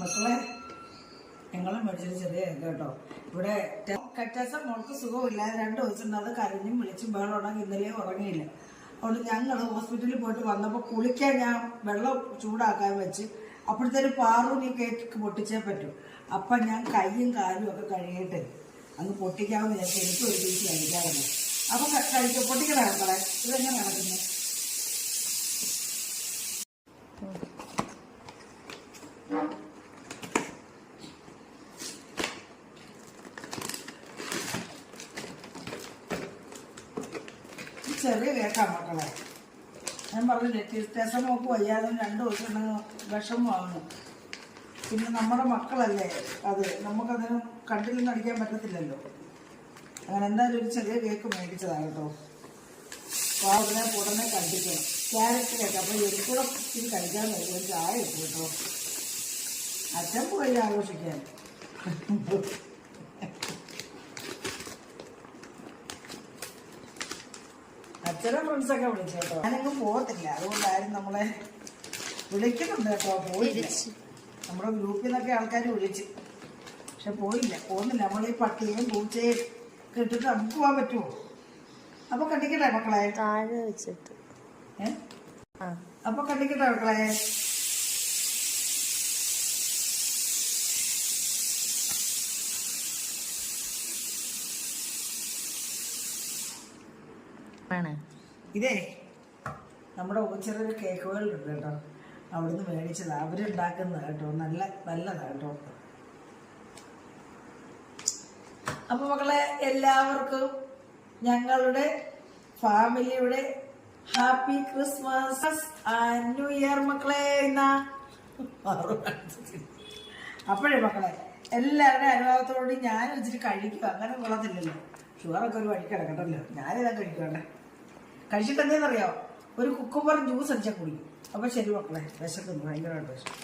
മക്കളെ ഞങ്ങളും മേടിച്ചൊരു ചെറിയ കേട്ടോ. ഇവിടെ കറ്റാച്ച മോൾക്ക് സുഖമില്ലാതെ 2 ദിവസം അത് കരഞ്ഞും വിളിച്ചും ബഹളം ഉണ്ടെങ്കിൽ ഇന്നലെ ഉറങ്ങിയില്ല. അതുകൊണ്ട് ഞങ്ങൾ ഹോസ്പിറ്റലിൽ പോയിട്ട് വന്നപ്പോൾ കുളിക്കാൻ ഞാൻ വെള്ളം ചൂടാക്കാൻ വെച്ച് അപ്പോഴത്തേന് പാറൂനി കേക്ക് പൊട്ടിച്ചേ പറ്റൂ. അപ്പം ഞാൻ കൈയും കാലും ഒക്കെ കഴുകിയിട്ട് അങ്ങ് പൊട്ടിക്കാമെന്ന് വിചാരിച്ചു. എനിക്കും ഒരു പീസ് കഴിക്കാറുണ്ട്. അപ്പം കഴിക്കും പൊട്ടിക്കണ മക്കളെ. ഇതെങ്ങനെ നടക്കുന്നു? ചെറിയ കേക്കാ മക്കളെ. ഞാൻ പറഞ്ഞില്ലേ ടെസമോക്ക് വയ്യാതെ 2 ദിവസം വിഷമമാകുന്നു. പിന്നെ നമ്മുടെ മക്കളല്ലേ അത്, നമുക്കതിന് കണ്ടിലൊന്നും അടിക്കാൻ പറ്റത്തില്ലല്ലോ. അങ്ങനെ എന്തായാലും ഒരു ചെറിയ കേക്ക് മേടിച്ചതാണ് കേട്ടോ. അപ്പോൾ ഉടനെ കണ്ടിക്കണം. Carrot cake. അപ്പോൾ എനിക്കൂടെ ഇത് കഴിക്കാൻ പറ്റും. ഒരു ചായ ഇട്ടു കേട്ടോ. അച്ഛൻ പോയി ആഘോഷിക്കാൻ. അച്ഛനെ ഫ്രണ്ട്സൊക്കെ വിളിച്ചു കേട്ടോ. ഞാനെങ്ങും പോകത്തില്ല, അതുകൊണ്ടാരും നമ്മളെ വിളിക്കുന്നുണ്ട് കേട്ടോ. പോയില്ല. നമ്മുടെ ഗ്രൂപ്പിൽ നിന്നൊക്കെ ആൾക്കാർ വിളിച്ച്, പക്ഷെ പോകുന്നില്ല. നമ്മൾ ഈ പട്ടിയും പൂച്ചയും ഇട്ടിട്ട് നമുക്ക് പോകാൻ പറ്റുമോ? അപ്പൊ കണ്ടിക്കട്ടെ മക്കളെ. താഴെ വെച്ചിട്ട് അപ്പൊ കണ്ടിക്കട്ടെ മക്കളെ. ഇതേ നമ്മുടെ ചെറിയൊരു കേക്ക് വേൾഡ് ഉണ്ട് കേട്ടോ. അവിടുന്ന് മേടിച്ചതാ. അവരുണ്ടാക്കുന്നത് കേട്ടോ. നല്ലതാ കേട്ടോ. അപ്പൊ മക്കളെ എല്ലാവർക്കും ഞങ്ങളുടെ ഫാമിലിയുടെ happy Christmas and new year മക്കളെ. അപ്പോഴേ മക്കളെ എല്ലാവരുടെ അനുഭവത്തോടുകൂടി ഞാനും ഇച്ചിരി കഴിക്കുക. അങ്ങനെ കൊള്ളത്തില്ലല്ലോ. ഷുഗറൊക്കെ ഒരു വഴി കിടക്കട്ടല്ലോ. ഞാനിതാ കഴിക്കണ്ടേ. കഴിച്ചിട്ട് എന്തേന്നറിയാമോ? ഒരു കുക്കുംബർ ജ്യൂസ് അടിച്ചാൽ കുടിക്കും. അപ്പൊ ശരി മക്കളെ, വിശക്കുന്നു, ഭയങ്കരമായിട്ട് വിശക്കും.